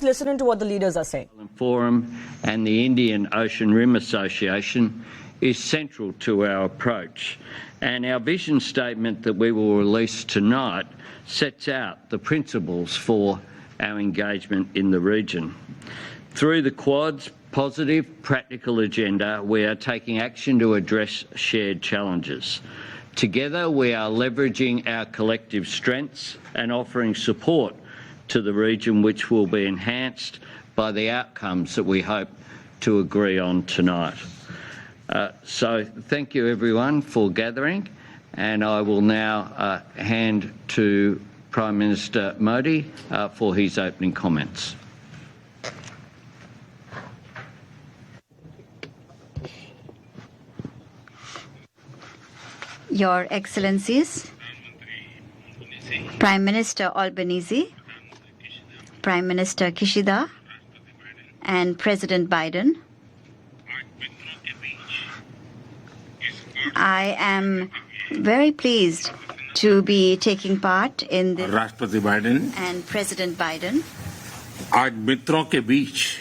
Listen to what the leaders are saying. Forum and the Indian Ocean Rim Association is central to our approach, and our vision statement that we will release tonight sets out the principles for our engagement in the region. Through the Quad's positive, practical agenda, we are taking action to address shared challenges. Together, we are leveraging our collective strengths and offering support to the region, which will be enhanced by the outcomes that we hope to agree on tonight. So thank you everyone for gathering, and I will now hand to Prime Minister Modi for his opening comments. Your Excellencies, Prime Minister Albanese, Prime Minister Kishida, and President Biden, I am very pleased to be taking part in this. राष्ट्रपति Biden and President Biden. आज मित्रों के बीच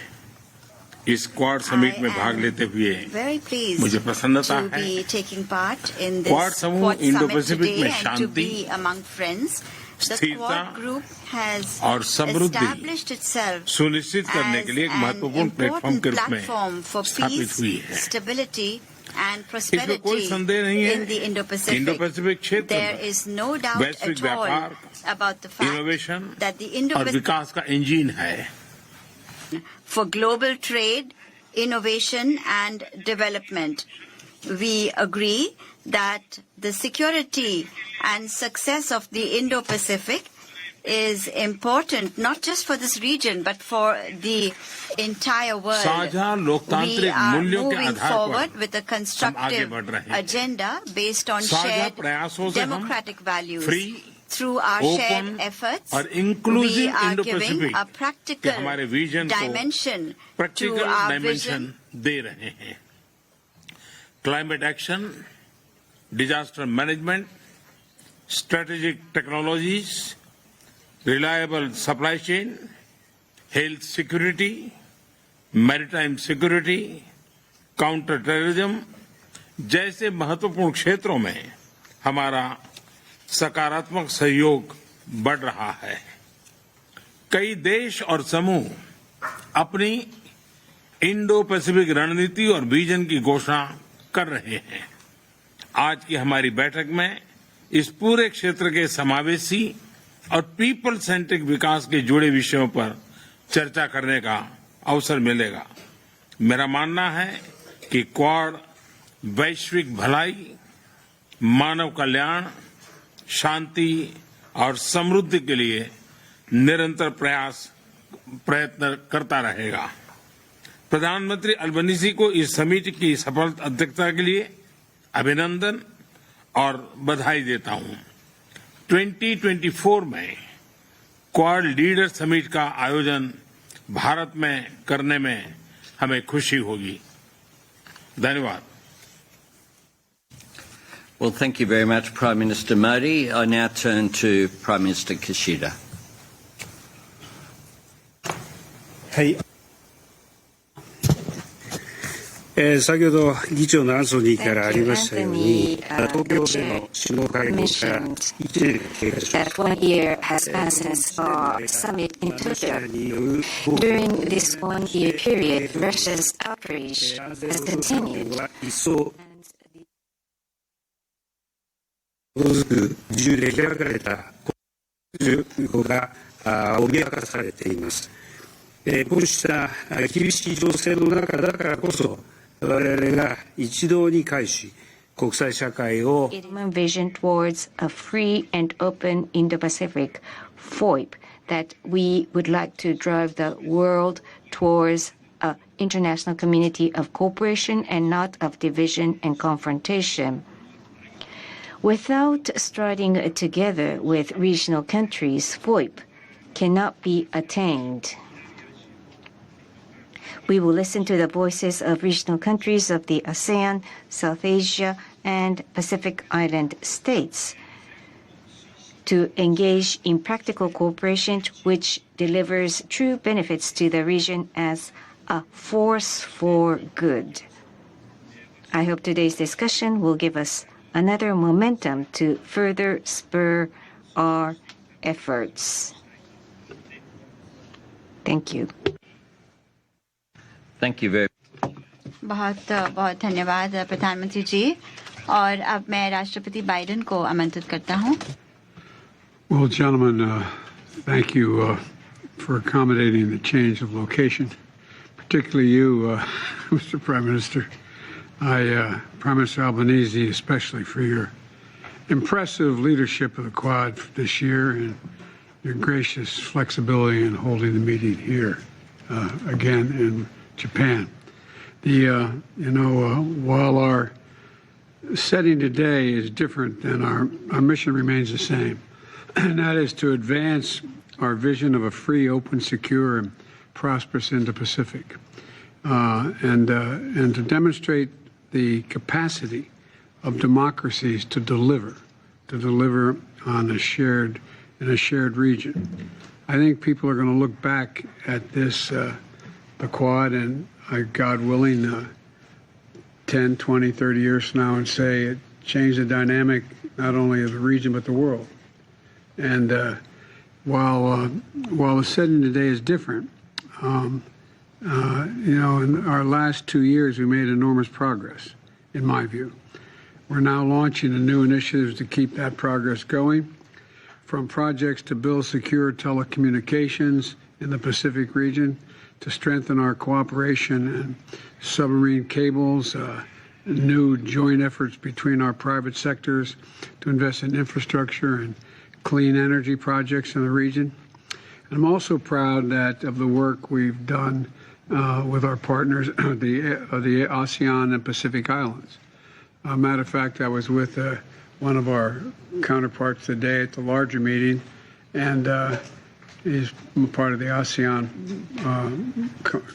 इस quad summit में भाग लेते हुए Very pleased मुझे प्रसन्नता to है। be taking part in this quad समूह Quad Indo summit Pacific today में and to Shanti be among friends. The स्थिरता Quad group has और समृद्धि established itself सुनिश्चित करने के लिए एक as महत्वपूर्ण an प्लेटफॉर्म के important रूप में platform for स्थापित peace, हुई है। stability, and इसमें कोई prosperity संदेह नहीं है in the Indo-Pacific. इंडो-पैसिफिक क्षेत्र There में is no doubt वैश्विक at all व्यापार, about the fact innovation that the और Indo-Pacific विकास का इंजन है। for global trade, innovation, and development. We agree that the security and success of the Indo-Pacific is important not just for this region but for the entire world. साझा We लोकतांत्रिक are मूल्यों के moving आधार forward पर with a हम आगे constructive बढ़ रहे हैं। agenda based on साझा shared प्रयासों से हम democratic values. Free, Through our shared open efforts, और we inclusive are Indo giving Pacific a के practical हमारे विजन को dimension to practical our dimension vision. दे रहे हैं। Climate action, disaster management, strategic technologies, reliable supply chain, health security, maritime security, counter terrorism जैसे महत्वपूर्ण क्षेत्रों में हमारा सकारात्मक सहयोग बढ़ रहा है। कई देश और समूह अपनी इंडो पैसिफिक रणनीति और विजन की घोषणा कर रहे हैं। आज की हमारी बैठक में इस पूरे क्षेत्र के समावेशी और पीपल सेंट्रिक विकास के जुड़े विषयों पर चर्चा करने का अवसर मिलेगा। मेरा मानना है कि क्वाड वैश्विक भलाई, मानव कल्याण, शांति और समृद्धि के लिए निरंतर प्रयत्न करता रहेगा। प्रधानमंत्री अल्बनीजी को इस समिति की सफल अध्यक्षता के लिए अभिनंदन और बधाई देता हूं। 2024 में क्वाड लीडर समिट का आयोजन भारत में करने में हमें खुशी होगी। धन्यवाद। Well, thank you very much, Prime Minister Modi. I now turn to Prime Minister Kishida. はい。先ほど議長のアンソニーからありましたように、東京での首脳会合から1年経過しました。 1 year has passed since our summit in Tokyo. During this 1 year period, Russia's outrage has continued. 一層自由で開かれた交流が脅かされています。こうした厳しい情勢の中だからこそ、我々が一堂に会し、国際社会を Vision towards a free and open Indo-Pacific, FOIP, that we would like to drive the world towards an international community of cooperation and not of division and confrontation. Without striding together with regional countries, FOIP cannot be attained. We will listen to the voices of regional countries of the ASEAN, South Asia, and Pacific Island states. to engage in practical cooperation which delivers true benefits to the region as a force for good. I hope today's discussion will give us another momentum to further spur our efforts. Thank you. Thank you very बहुत बहुत धन्यवाद प्रधानमंत्री जी और अब मैं राष्ट्रपति Biden को आमंत्रित करता हूं. Well, gentlemen, thank you for accommodating the change of location, particularly you, Mr. Prime Minister. Prime Minister Albanese, especially for your impressive leadership of the Quad this year and your gracious flexibility in holding the meeting here again in Japan. While our setting today is different than our mission remains the same, and that is to advance our vision of a free, open, secure, and prosperous Indo-Pacific, and to demonstrate the capacity of democracies to deliver on a shared region. I think people are going to look back at this, the Quad, and God willing, 10, 20, 30 years from now, and say it changed the dynamic not only of the region but the world. And while the setting today is different, in our last 2 years we made enormous progress, in my view. We're now launching a new initiatives to keep that progress going, from projects to build secure telecommunications in the Pacific region, to strengthen our cooperation in submarine cables, new joint efforts between our private sectors to invest in infrastructure and clean energy projects in the region. And I'm also proud of the work we've done with our partners, the ASEAN and Pacific Islands. Matter of fact, I was with one of our counterparts today at the larger meeting, and he's part of the ASEAN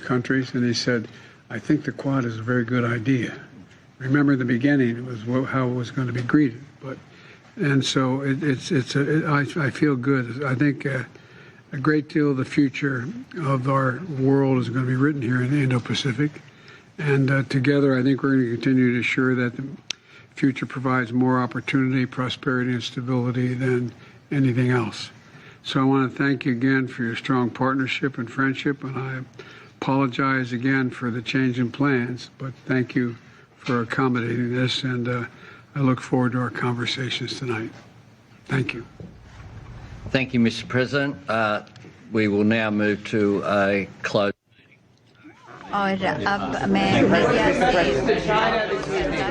countries, and he said, I think the Quad is a very good idea. Remember in the beginning, it was how it was going to be greeted. And so I feel good. I think a great deal of the future of our world is going to be written here in the Indo-Pacific. And together, I think we're going to continue to ensure that the future provides more opportunity, prosperity, and stability than anything else. So I want to thank you again for your strong partnership and friendship, and I apologize again for the change in plans, but thank you for accommodating this, and I look forward to our conversations tonight. Thank you. Thank you, Mr. President. We will now move to a close. और अब मैं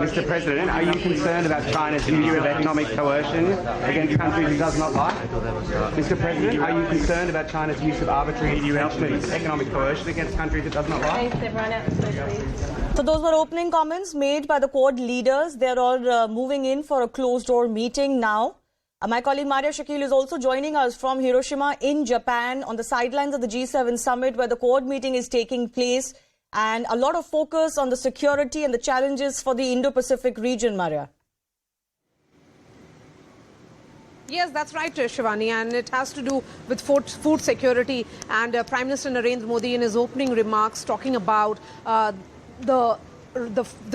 Mr. President, are you concerned about China's use of economic coercion against countries it does not like? Mr. President, are you concerned about China's use of arbitrary economic coercion against countries it does not like? So those were opening comments made by the Quad leaders. They're all moving in for a closed-door meeting now. My colleague Maria Shakil is also joining us from Hiroshima in Japan on the sidelines of the G7 summit where the Quad meeting is taking place, and a lot of focus on the security and the challenges for the Indo-Pacific region, Maria. Yes, that's right, Shivani, and it has to do with food security. And Prime Minister Narendra Modi in his opening remarks talking about the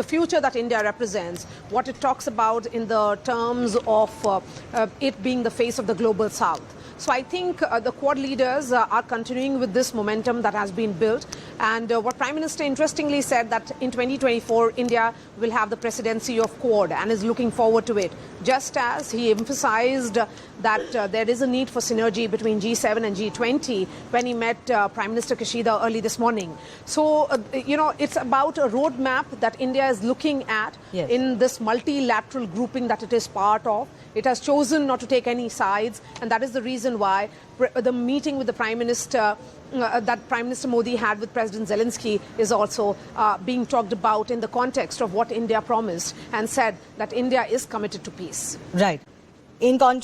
future that India represents, what it talks about in the terms of it being the face of the global south. So I think the Quad leaders are continuing with this momentum that has been built. And what Prime Minister interestingly said that in 2024, India will have the presidency of Quad and is looking forward to it. Just as he emphasized that there is a need for synergy between G7 and G20 when he met Prime Minister Kishida early this morning. So, it's about a roadmap that India is looking at in this multilateral grouping that it is part of. It has chosen not to take any sides, and that is the reason why the meeting with the Prime Minister that Prime Minister Modi had with President Zelensky is also being talked about in the context of what India promised and said that India is committed to peace. Right. In contrast,